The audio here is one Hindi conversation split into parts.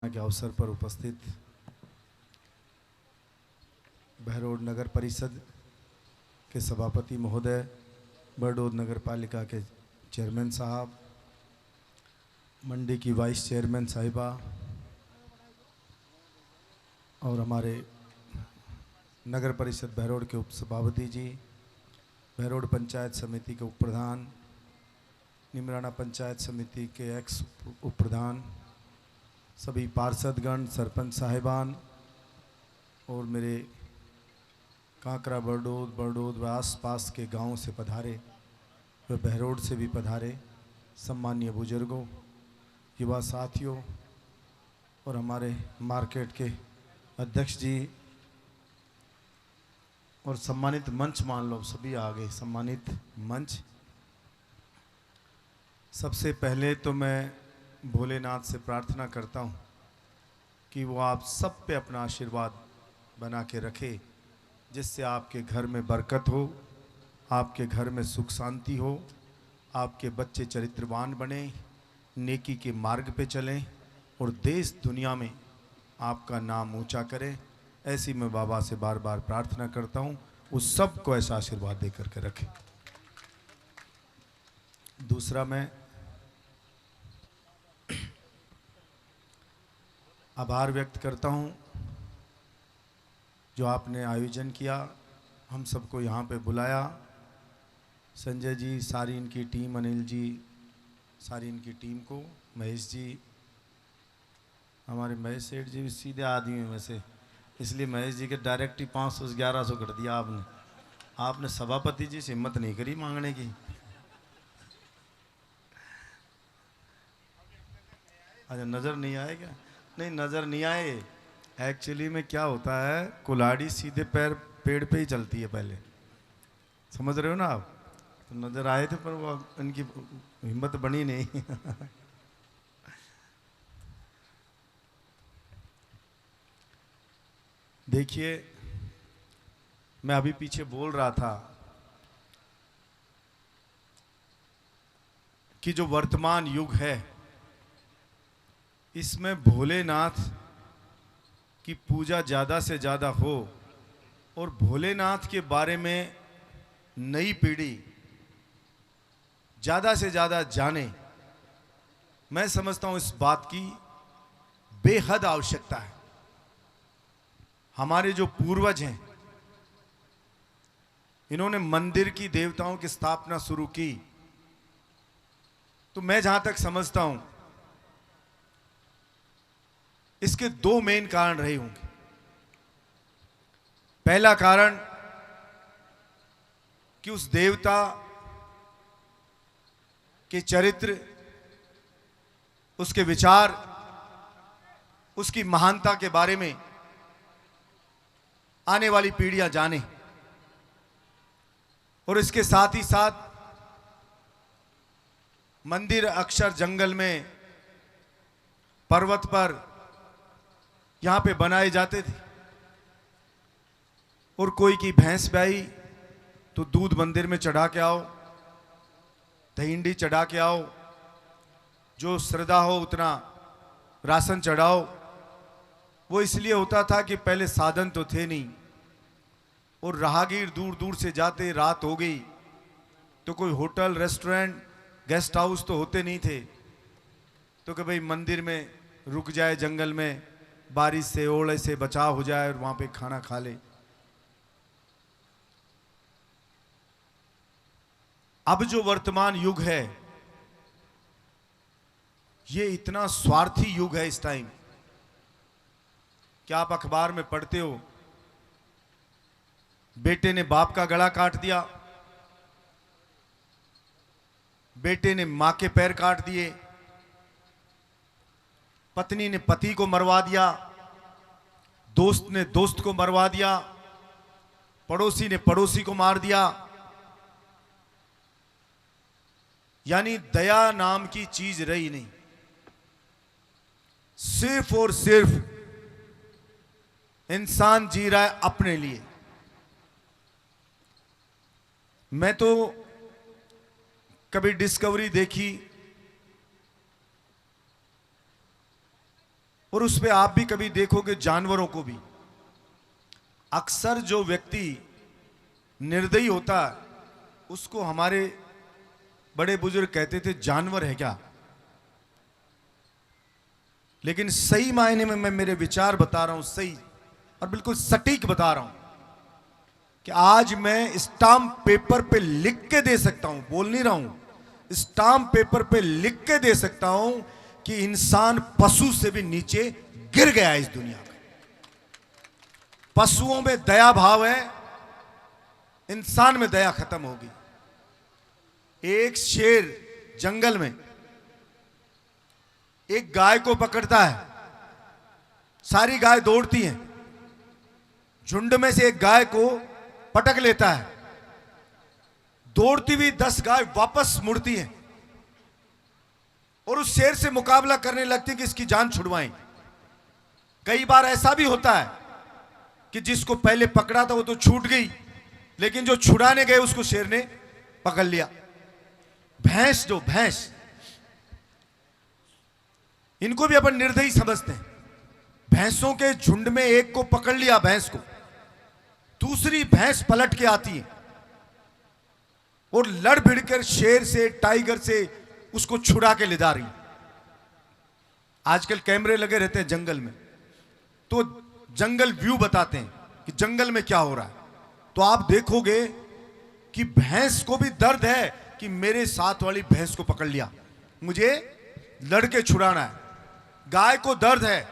के अवसर पर उपस्थित बहरोड नगर परिषद के सभापति महोदय, बहरोड नगर पालिका के चेयरमैन साहब, मंडी की वाइस चेयरमैन साहिबा और हमारे नगर परिषद बहरोड के उप सभापति जी, बहरोड पंचायत समिति के उप प्रधान, निमराना पंचायत समिति के एक्स उप प्रधान, सभी पार्षदगण, सरपंच साहिबान और मेरे कांकरा बरडोद व आसपास के गांवों से पधारे व बहरोड से भी पधारे सम्मानीय बुजुर्गों, युवा साथियों और हमारे मार्केट के अध्यक्ष जी और सम्मानित मंच, मान लो सभी आ गए, सम्मानित मंच। सबसे पहले तो मैं भोलेनाथ से प्रार्थना करता हूँ कि वो आप सब पे अपना आशीर्वाद बना के रखे, जिससे आपके घर में बरकत हो, आपके घर में सुख शांति हो, आपके बच्चे चरित्रवान बने, नेकी के मार्ग पे चलें और देश दुनिया में आपका नाम ऊंचा करें। ऐसी मैं बाबा से बार बार प्रार्थना करता हूँ, उस सब को ऐसा आशीर्वाद दे करके रखें। दूसरा, मैं आभार व्यक्त करता हूँ जो आपने आयोजन किया, हम सबको यहाँ पे बुलाया। संजय जी, सारी इनकी टीम, अनिल जी, सारी इनकी टीम को, महेश जी, हमारे महेश सेठ जी भी सीधे आदमी हैं वैसे, इसलिए महेश जी के डायरेक्ट ही 500 से 1100 कर दिया आपने सभापति जी से हिम्मत नहीं करी मांगने की। अच्छा, नज़र नहीं आए क्या? नहीं, नज़र नहीं आए। एक्चुअली में क्या होता है, कुल्हाड़ी सीधे पेड़ पे ही चलती है पहले, समझ रहे हो ना आप? तो नज़र आए थे पर वो इनकी हिम्मत बनी नहीं। देखिए, मैं अभी पीछे बोल रहा था कि जो वर्तमान युग है इसमें भोलेनाथ की पूजा ज़्यादा से ज़्यादा हो और भोलेनाथ के बारे में नई पीढ़ी ज़्यादा से ज़्यादा जाने, मैं समझता हूं इस बात की बेहद आवश्यकता है। हमारे जो पूर्वज हैं, इन्होंने मंदिर की देवताओं की स्थापना शुरू की, तो मैं जहां तक समझता हूं इसके दो मेन कारण रहे होंगे। पहला कारण कि उस देवता के चरित्र, उसके विचार, उसकी महानता के बारे में आने वाली पीढ़ियां जाने, और इसके साथ ही साथ मंदिर अक्सर जंगल में, पर्वत पर यहां पे बनाए जाते थे, और कोई की भैंस ब्याई तो दूध मंदिर में चढ़ा के आओ, दहींडी चढ़ा के आओ, जो श्रद्धा हो उतना राशन चढ़ाओ। वो इसलिए होता था कि पहले साधन तो थे नहीं, और राहगीर दूर दूर से जाते, रात हो गई तो कोई होटल, रेस्टोरेंट, गेस्ट हाउस तो होते नहीं थे, तो कि भाई मंदिर में रुक जाए, जंगल में बारिश से, ओले से बचाव हो जाए और वहां पे खाना खा ले। अब जो वर्तमान युग है ये इतना स्वार्थी युग है इस टाइम। क्या आप अखबार में पढ़ते हो, बेटे ने बाप का गला काट दिया, बेटे ने मां के पैर काट दिए, पत्नी ने पति को मरवा दिया, दोस्त ने दोस्त को मरवा दिया, पड़ोसी ने पड़ोसी को मार दिया। यानी दया नाम की चीज रही नहीं, सिर्फ और सिर्फ इंसान जी रहा है अपने लिए। मैं तो कभी डिस्कवरी देखी और उस पे आप भी कभी देखोगे जानवरों को भी, अक्सर जो व्यक्ति निर्दयी होता है उसको हमारे बड़े बुजुर्ग कहते थे जानवर है क्या। लेकिन सही मायने में मैं मेरे विचार बता रहा हूं, सही और बिल्कुल सटीक बता रहा हूं कि आज मैं स्टाम्प पेपर पे लिख के दे सकता हूं, बोल नहीं रहा हूं, स्टाम्प पेपर पे लिख के दे सकता हूं कि इंसान पशु से भी नीचे गिर गया है इस दुनिया का। पशुओं में दया भाव है, इंसान में दया खत्म होगी। एक शेर जंगल में एक गाय को पकड़ता है, सारी गाय दौड़ती हैं, झुंड में से एक गाय को पटक लेता है, दौड़ती हुई 10 गाय वापस मुड़ती हैं और उस शेर से मुकाबला करने लगती कि इसकी जान छुड़वाएं। कई बार ऐसा भी होता है कि जिसको पहले पकड़ा था वो तो छूट गई, लेकिन जो छुड़ाने गए उसको शेर ने पकड़ लिया। भैंस इनको भी अपन निर्दयी समझते हैं। भैंसों के झुंड में एक को पकड़ लिया भैंस को, दूसरी भैंस पलट के आती है और लड़ भिड़ कर शेर से टाइगर से उसको छुड़ा के ले जा रही। आजकल कैमरे लगे रहते हैं जंगल में, तो जंगल व्यू बताते हैं कि जंगल में क्या हो रहा है। तो आप देखोगे कि भैंस को भी दर्द है कि मेरे साथ वाली भैंस को पकड़ लिया, मुझे लड़के छुड़ाना है। गाय को दर्द है,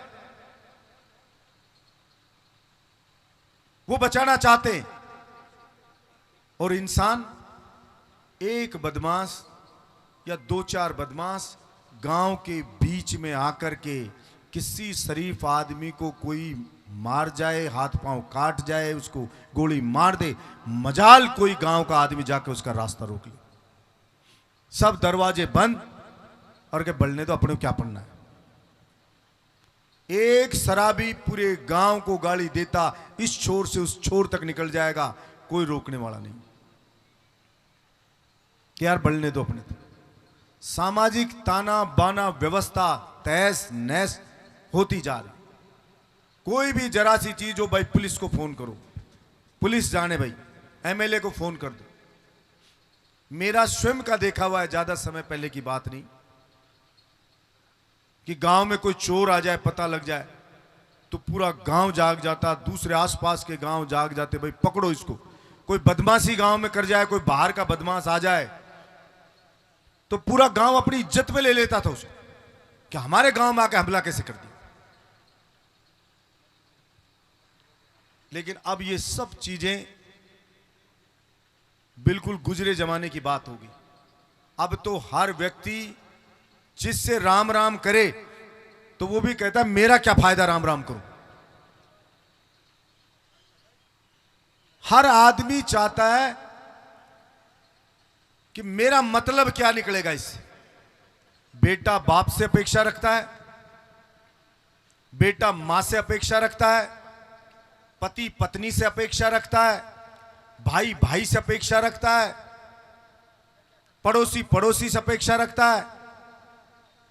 वो बचाना चाहते हैं। और इंसान, एक बदमाश या 2-4 बदमाश गांव के बीच में आकर के किसी शरीफ आदमी को कोई मार जाए, हाथ पांव काट जाए, उसको गोली मार दे, मजाल कोई गांव का आदमी जाके उसका रास्ता रोक ले। सब दरवाजे बंद और के बढ़ने तो अपने क्या पढ़ना है। एक शराबी पूरे गांव को गाली देता, इस छोर से उस छोर तक निकल जाएगा, कोई रोकने वाला नहीं कि यार बढ़ने दो अपने। तो सामाजिक ताना बाना व्यवस्था तहस नहस होती जा रही। कोई भी जरा सी चीज हो, भाई पुलिस को फोन करो, पुलिस जाने, भाई एमएलए को फोन कर दो। मेरा स्वयं का देखा हुआ है, ज्यादा समय पहले की बात नहीं, कि गांव में कोई चोर आ जाए, पता लग जाए तो पूरा गांव जाग जाता, दूसरे आसपास के गांव जाग जाते, भाई पकड़ो इसको। कोई बदमाशी गांव में कर जाए, कोई बाहर का बदमाश आ जाए तो पूरा गांव अपनी इज्जत पे ले लेता था उसको कि हमारे गांव में आके हमला कैसे कर दिया। लेकिन अब ये सब चीजें बिल्कुल गुजरे जमाने की बात होगी। अब तो हर व्यक्ति जिससे राम राम करे तो वो भी कहता है मेरा क्या फायदा राम राम करूं। हर आदमी चाहता है कि मेरा मतलब क्या निकलेगा इससे। बेटा बाप से अपेक्षा रखता है, बेटा मां से अपेक्षा रखता है, पति पत्नी से अपेक्षा रखता है, भाई भाई से अपेक्षा रखता है, पड़ोसी पड़ोसी से अपेक्षा रखता है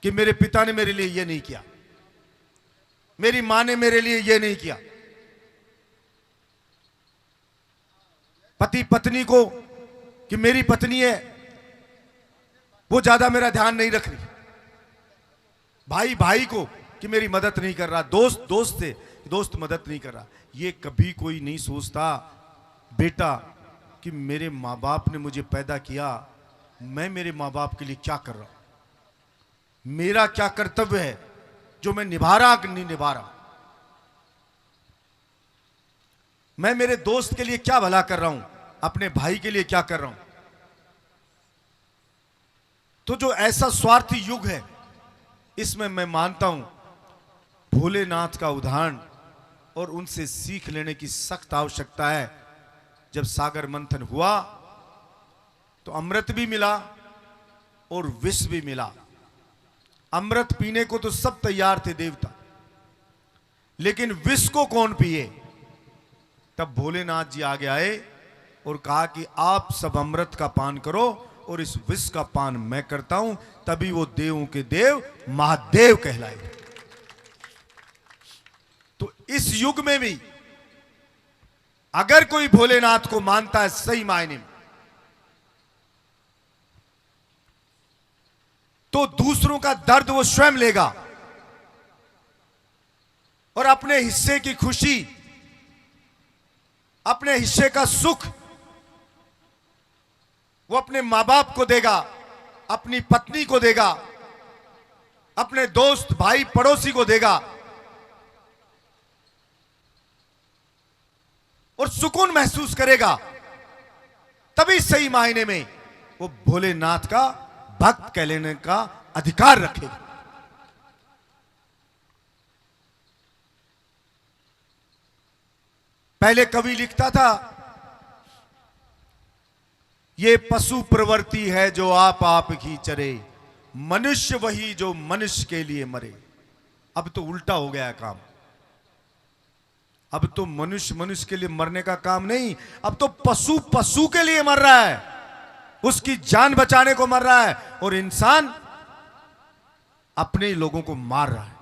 कि मेरे पिता ने मेरे लिए यह नहीं किया, मेरी मां ने मेरे लिए यह नहीं किया। पति पत्नी को कि मेरी पत्नी है वो ज्यादा मेरा ध्यान नहीं रख रही, भाई भाई को कि मेरी मदद नहीं कर रहा, दोस्त दोस्त से दोस्त मदद नहीं कर रहा। ये कभी कोई नहीं सोचता बेटा कि मेरे माँ बाप ने मुझे पैदा किया, मैं मेरे माँ बाप के लिए क्या कर रहा हूं, मेरा क्या कर्तव्य है जो मैं निभा रहा कि नहीं निभा रहा, मैं मेरे दोस्त के लिए क्या भला कर रहा हूं, अपने भाई के लिए क्या कर रहा हूं। तो जो ऐसा स्वार्थी युग है, इसमें मैं मानता हूं भोलेनाथ का उदाहरण और उनसे सीख लेने की सख्त आवश्यकता है। जब सागर मंथन हुआ तो अमृत भी मिला और विष भी मिला। अमृत पीने को तो सब तैयार थे देवता, लेकिन विष को कौन पिए। तब भोलेनाथ जी आगे आए और कहा कि आप सब अमृत का पान करो और इस विष का पान मैं करता हूं, तभी वो देवों के देव महादेव कहलाए। इस युग में भी अगर कोई भोलेनाथ को मानता है सही मायने में, तो दूसरों का दर्द वो स्वयं लेगा और अपने हिस्से की खुशी, अपने हिस्से का सुख वो अपने मां बाप को देगा, अपनी पत्नी को देगा, अपने दोस्त भाई पड़ोसी को देगा और सुकून महसूस करेगा। तभी सही मायने में वो भोलेनाथ का भक्त कहलाने का अधिकार रखेगा। पहले कवि लिखता था, ये पशु प्रवृत्ति है जो आप की चरे, मनुष्य वही जो मनुष्य के लिए मरे। अब तो उल्टा हो गया है काम। अब तो मनुष्य मनुष्य के लिए मरने का काम नहीं, अब तो पशु पशु के लिए मर रहा है, उसकी जान बचाने को मर रहा है, और इंसान अपने लोगों को मार रहा है।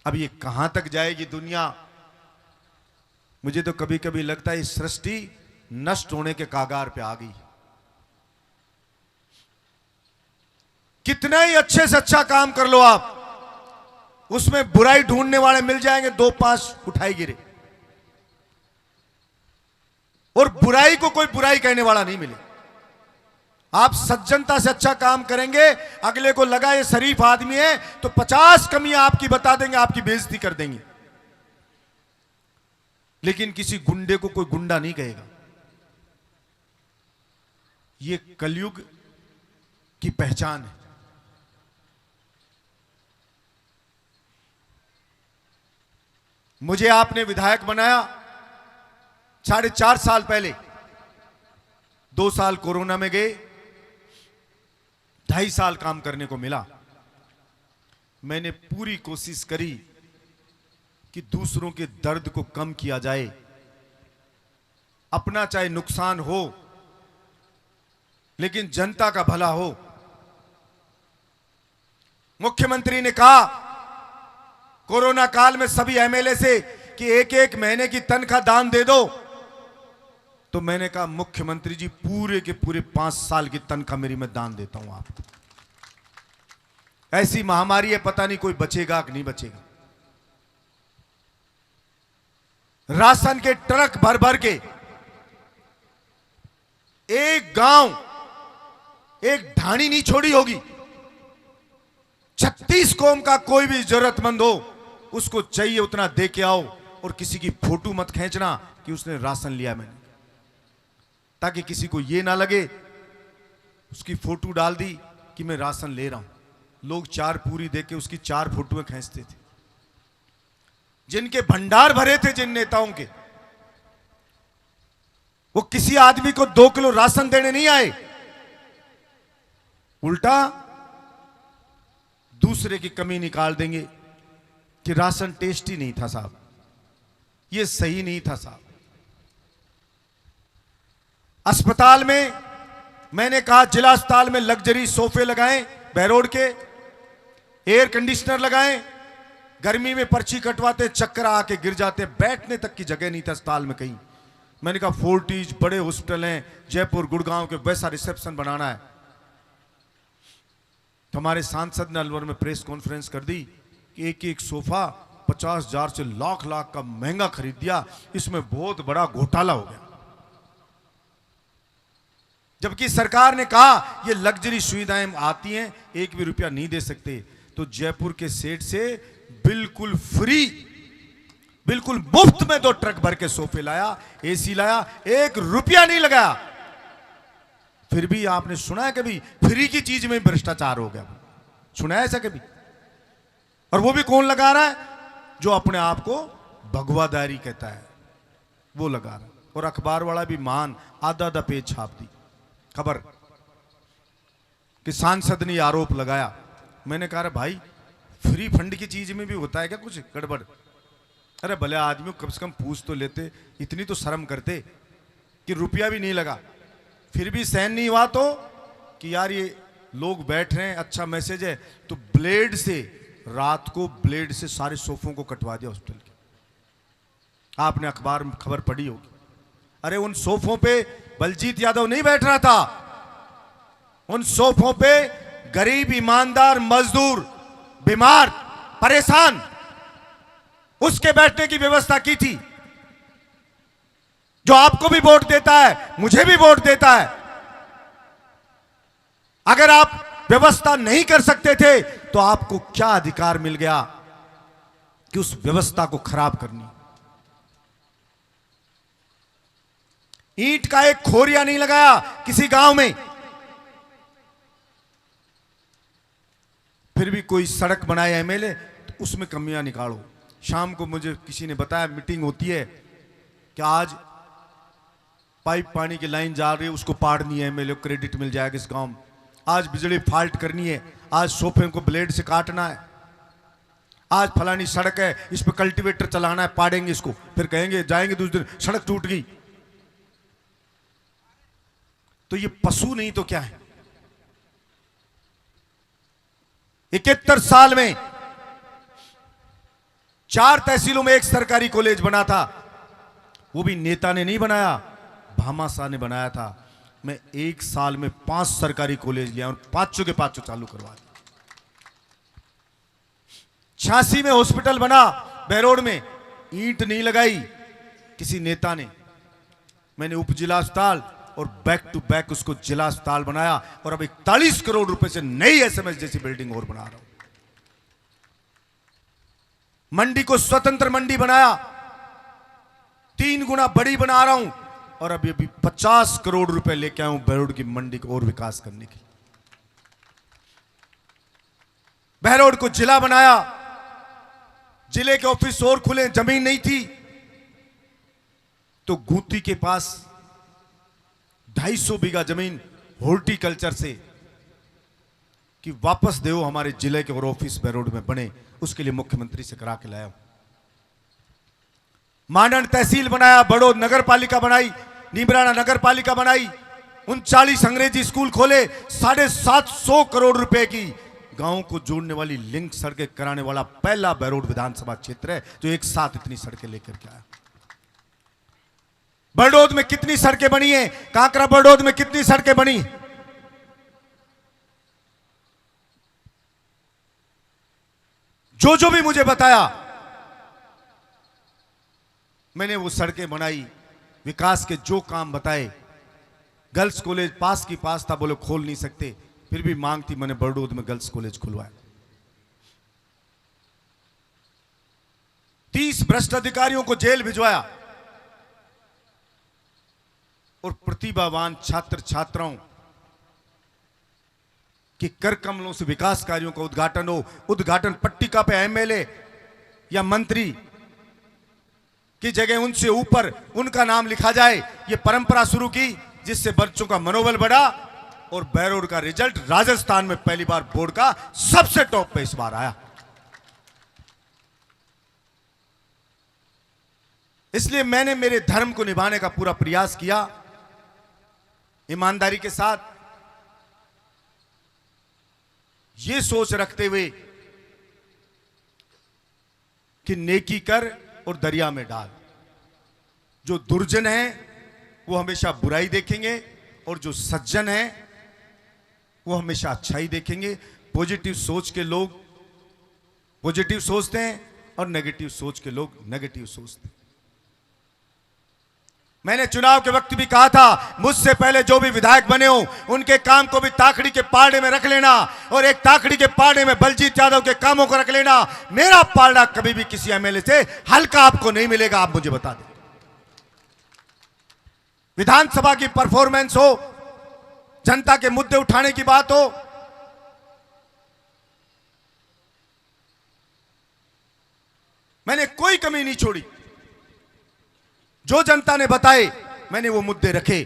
अब ये कहां तक जाएगी दुनिया? मुझे तो कभी कभी लगता है इस सृष्टि नष्ट होने के कागार पे आ गई। कितना ही अच्छे से अच्छा काम कर लो आप, उसमें बुराई ढूंढने वाले मिल जाएंगे, 2-5 उठाई गिरे, और बुराई को कोई बुराई कहने वाला नहीं मिले। आप सज्जनता से अच्छा काम करेंगे, अगले को लगा ये शरीफ आदमी है, तो 50 कमियां आपकी बता देंगे, आपकी बेइज्जती कर देंगे। लेकिन किसी गुंडे को कोई गुंडा नहीं कहेगा। ये कलयुग की पहचान है। मुझे आपने विधायक बनाया 4.5 साल पहले, 2 साल कोरोना में गए, 2.5 साल काम करने को मिला। मैंने पूरी कोशिश करी कि दूसरों के दर्द को कम किया जाए, अपना चाहे नुकसान हो लेकिन जनता का भला हो। मुख्यमंत्री ने कहा कोरोना काल में सभी एमएलए से कि 1-1 महीने की तनख्वाह दान दे दो, तो मैंने कहा मुख्यमंत्री जी पूरे के पूरे 5 साल की तनख्वाह मेरी मैं दान देता हूं आपको। ऐसी महामारी है, पता नहीं कोई बचेगा कि नहीं बचेगा। राशन के ट्रक भर भर के एक गांव, एक ढाणी नहीं छोड़ी होगी। 36 कौम का कोई भी जरूरतमंद हो, उसको चाहिए उतना दे के आओ, और किसी की फोटो मत खींचना कि उसने राशन लिया मैंने, ताकि किसी को यह ना लगे उसकी फोटो डाल दी कि मैं राशन ले रहा हूं। लोग 4 पूरी दे के उसकी 4 फोटोएं खींचते थे। जिनके भंडार भरे थे जिन नेताओं के, वो किसी आदमी को 2 किलो राशन देने नहीं आए, उल्टा दूसरे की कमी निकाल देंगे कि राशन टेस्टी नहीं था साहब, ये सही नहीं था साहब। अस्पताल में मैंने कहा जिला अस्पताल में लग्जरी सोफे लगाएं, बहरोड के एयर कंडीशनर लगाएं। गर्मी में पर्ची कटवाते चक्कर आके गिर जाते, बैठने तक की जगह नहीं था अस्पताल में कहीं। मैंने कहा फोर्टिज बड़े हॉस्पिटल हैं जयपुर गुड़गांव के, वैसा रिसेप्शन बनाना है। तो हमारे सांसद ने अलवर में प्रेस कॉन्फ्रेंस कर दी कि एक सोफा 50,000 से लाख का महंगा खरीद दिया, इसमें बहुत बड़ा घोटाला हो गया। जबकि सरकार ने कहा ये लग्जरी सुविधाएं आती हैं, 1 भी रुपया नहीं दे सकते। तो जयपुर के सेठ से बिल्कुल फ्री, बिल्कुल मुफ्त में 2 ट्रक भर के सोफे लाया, एसी लाया, 1 रुपया नहीं लगाया। फिर भी आपने सुना है कभी फ्री की चीज में भ्रष्टाचार हो गया? सुना है ऐसा कभी? और वो भी कौन लगा रहा है? जो अपने आप को भगवादारी कहता है, वो लगा रहा है। और अखबार वाला भी मान आधा पेज छाप दी खबर कि सांसद ने आरोप लगाया। मैंने कहा भाई फ्री फंड की चीज में भी होता है क्या कुछ गड़बड़? अरे भले आदमी कम से कम पूछ तो लेते, इतनी तो शर्म करते कि रुपया भी नहीं लगा। फिर भी सहन नहीं हुआ तो कि यार ये लोग बैठ रहे हैं, अच्छा मैसेज है, तो ब्लेड से रात को ब्लेड से सारे सोफों को कटवा दिया हॉस्पिटल के। आपने अखबार में खबर पढ़ी होगी। अरे उन सोफों पे बलजीत यादव नहीं बैठ रहा था, उन सोफों पे गरीब, ईमानदार, मजदूर, बीमार, परेशान, उसके बैठने की व्यवस्था की थी। जो आपको भी वोट देता है, मुझे भी वोट देता है। अगर आप व्यवस्था नहीं कर सकते थे तो आपको क्या अधिकार मिल गया कि उस व्यवस्था को खराब करनी। ईंट का एक खोरिया नहीं लगाया किसी गांव में, फिर भी कोई सड़क बनाए एमएलए तो उसमें कमियां निकालो। शाम को मुझे किसी ने बताया मीटिंग होती है कि आज पाइप पानी की लाइन जा रही है, उसको पाड़नी है, एमएलए को क्रेडिट मिल जाएगा इस गांव में। आज बिजली फाल्ट करनी है, आज सोफे को ब्लेड से काटना है, आज फलानी सड़क है इस पे कल्टीवेटर चलाना है, पाड़ेंगे इसको, फिर कहेंगे जाएंगे दूसरे दिन सड़क टूट गई। तो ये पशु नहीं तो क्या है। 71 साल में 4 तहसीलों में एक सरकारी कॉलेज बना था, वो भी नेता ने नहीं बनाया, भामाशाह ने बनाया था। मैं 1 साल में 5 सरकारी कॉलेज लिया और पांचों के पांचों चालू करवा दिया। 86 में हॉस्पिटल बना बहरोड में, ईंट नहीं लगाई किसी नेता ने। मैंने उप जिला अस्पताल और बैक टू बैक उसको जिला अस्पताल बनाया और अब 41 करोड़ रुपए से नई एसएमएस जैसी बिल्डिंग और बना रहा हूं। मंडी को स्वतंत्र मंडी बनाया, 3 गुना बड़ी बना रहा हूं और अभी 50 करोड़ रुपए लेके आया हूं बहरोड की मंडी को और विकास करने के लिए। बहरोड को जिला बनाया, जिले के ऑफिस और खुले, जमीन नहीं थी तो गूती के पास 250 बीघा जमीन हॉर्टिकल्चर से कि वापस दो हमारे जिले के और ऑफिस बहरोड में बने, उसके लिए मुख्यमंत्री से करा के लाया हूं। मांडन तहसील बनाया, बड़ौद नगर पालिका बनाई, नीमराना नगर पालिका बनाई, 39 अंग्रेजी स्कूल खोले, 750 करोड़ रुपए की गांव को जोड़ने वाली लिंक सड़कें कराने वाला पहला बहरोड विधानसभा क्षेत्र है जो एक साथ इतनी सड़कें लेकर के आया। बड़ौद में कितनी सड़कें बनी है, कांकरा बड़ौद में कितनी सड़कें बनी। जो भी मुझे बताया मैंने वो सड़कें बनाई, विकास के जो काम बताए। गर्ल्स कॉलेज पास की पास था, बोले खोल नहीं सकते, फिर भी मांग थी, मैंने बड़ौद में गर्ल्स कॉलेज खुलवाया। 30 भ्रष्ट अधिकारियों को जेल भिजवाया और प्रतिभावान छात्र छात्राओं कि कर कमलों से विकास कार्यों का उद्घाटन हो। उद्घाटन पट्टिका पे एमएलए या मंत्री की जगह उनसे ऊपर उनका नाम लिखा जाए, ये परंपरा शुरू की, जिससे बच्चों का मनोबल बढ़ा और बहरोड का रिजल्ट राजस्थान में पहली बार बोर्ड का सबसे टॉप पे इस बार आया। इसलिए मैंने मेरे धर्म को निभाने का पूरा प्रयास किया, ईमानदारी के साथ, ये सोच रखते हुए कि नेकी कर और दरिया में डाल। जो दुर्जन है वो हमेशा बुराई देखेंगे और जो सज्जन है वो हमेशा अच्छाई देखेंगे। पॉजिटिव सोच के लोग पॉजिटिव सोचते हैं और नेगेटिव सोच के लोग नेगेटिव सोचते हैं। मैंने चुनाव के वक्त भी कहा था, मुझसे पहले जो भी विधायक बने हो उनके काम को भी ताकड़ी के पाड़े में रख लेना और एक ताकड़ी के पाड़े में बलजीत यादव के कामों को रख लेना। मेरा पाड़ा कभी भी किसी एमएलए से हल्का आपको नहीं मिलेगा, आप मुझे बता दें। विधानसभा की परफॉर्मेंस हो, जनता के मुद्दे उठाने की बात हो, मैंने कोई कमी नहीं छोड़ी। जो जनता ने बताए मैंने वो मुद्दे रखे।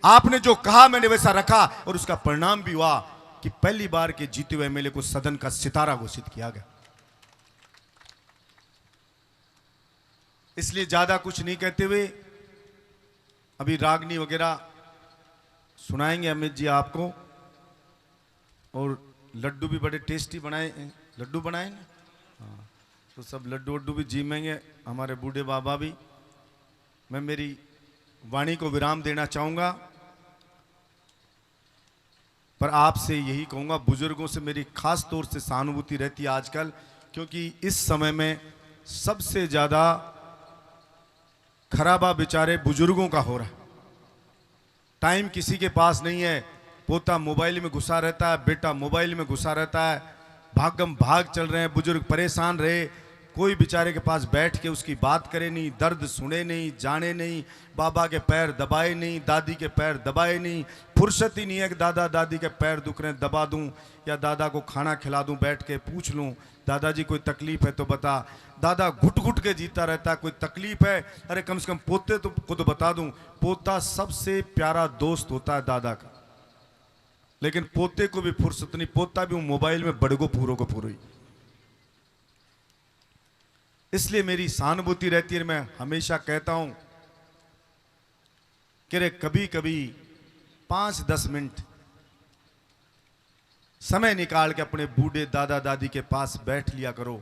आपने जो कहा मैंने वैसा रखा और उसका परिणाम भी हुआ कि पहली बार के जीते हुए एमएलए को सदन का सितारा घोषित किया गया। इसलिए ज्यादा कुछ नहीं कहते हुए अभी रागनी वगैरह सुनाएंगे अमित जी आपको, और लड्डू भी बड़े टेस्टी बनाए, लड्डू बनाए ना, हाँ, तो सब लड्डू वड्डू भी जीमेंगे हमारे बूढ़े बाबा भी। मैं मेरी वाणी को विराम देना चाहूँगा, पर आपसे यही कहूँगा, बुजुर्गों से मेरी खास तौर से सहानुभूति रहती है आजकल, क्योंकि इस समय में सबसे ज़्यादा खराबा बेचारे बुजुर्गों का हो रहा है। टाइम किसी के पास नहीं है, पोता मोबाइल में घुसा रहता है, बेटा मोबाइल में घुसा रहता है, भागम भाग चल रहे हैं, बुजुर्ग परेशान रहे, कोई बेचारे के पास बैठ के उसकी बात करे नहीं, दर्द सुने नहीं, जाने नहीं, बाबा के पैर दबाए नहीं, दादी के पैर दबाए नहीं, फुर्सत ही नहीं है कि दादा दादी के पैर दुख रहे हैं दबा दूं, या दादा को खाना खिला दूं, बैठ के पूछ लूं दादाजी कोई तकलीफ है तो बता। दादा घुट घुट के जीता रहता है, कोई तकलीफ है, अरे कम से कम पोते तो खुद बता दूं। पोता सबसे प्यारा दोस्त होता है दादा का, लेकिन पोते को भी फुर्सत नहीं, पोता भी मोबाइल में बड़गो पूरो को पूरो ही। इसलिए मेरी सहानुभूति रहती है, मैं हमेशा कहता हूं कि रे कभी कभी 5-10 मिनट समय निकाल के अपने बूढ़े दादा दादी के पास बैठ लिया करो,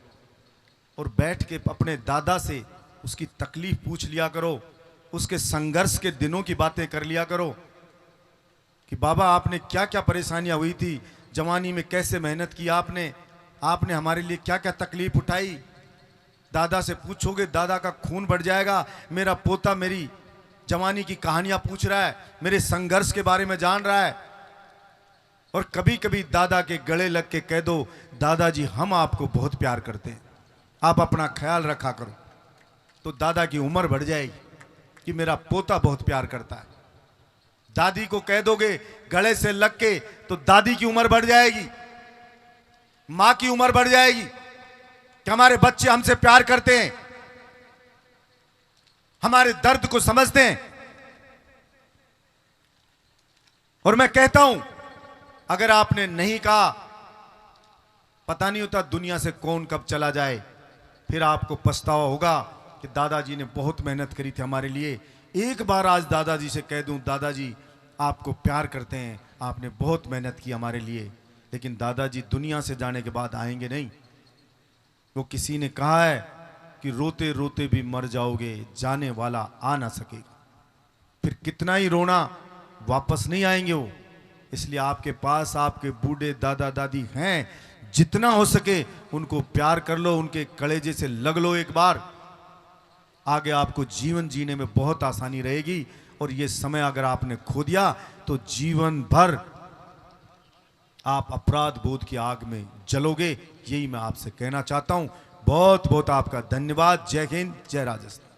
और बैठ के अपने दादा से उसकी तकलीफ पूछ लिया करो, उसके संघर्ष के दिनों की बातें कर लिया करो कि बाबा आपने क्या क्या परेशानियां हुई थी जवानी में, कैसे मेहनत की आपने हमारे लिए क्या क्या तकलीफ उठाई। दादा से पूछोगे, दादा का खून बढ़ जाएगा। मेरा पोता मेरी जवानी की कहानियां पूछ रहा है, मेरे संघर्ष के बारे में जान रहा है। और कभी कभी दादा के गले लग के कह दो, दादाजी हम आपको बहुत प्यार करते हैं, आप अपना ख्याल रखा करो, तो दादा की उम्र बढ़ जाएगी कि मेरा पोता बहुत प्यार करता है। दादी को कह दोगे गले से लग के, तो दादी की उम्र बढ़ जाएगी, मां की उम्र बढ़ जाएगी कि हमारे बच्चे हमसे प्यार करते हैं, हमारे दर्द को समझते हैं। और मैं कहता हूं, अगर आपने नहीं कहा, पता नहीं होता दुनिया से कौन कब चला जाए, फिर आपको पछतावा होगा कि दादाजी ने बहुत मेहनत करी थी हमारे लिए। एक बार आज दादाजी से कह दूं, दादाजी आपको प्यार करते हैं, आपने बहुत मेहनत की हमारे लिए, लेकिन दादाजी दुनिया से जाने के बाद आएंगे नहीं। वो किसी ने कहा है कि रोते रोते भी मर जाओगे, जाने वाला आ ना सकेगा, फिर कितना ही रोना, वापस नहीं आएंगे वो। इसलिए आपके पास आपके बूढ़े दादा दादी हैं, जितना हो सके उनको प्यार कर लो, उनके कलेजे से लग लो एक बार, आगे आपको जीवन जीने में बहुत आसानी रहेगी। और ये समय अगर आपने खो दिया तो जीवन भर आप अपराध बोध की आग में जलोगे। यही मैं आपसे कहना चाहता हूं। बहुत बहुत आपका धन्यवाद। जय हिंद, जय राजस्थान।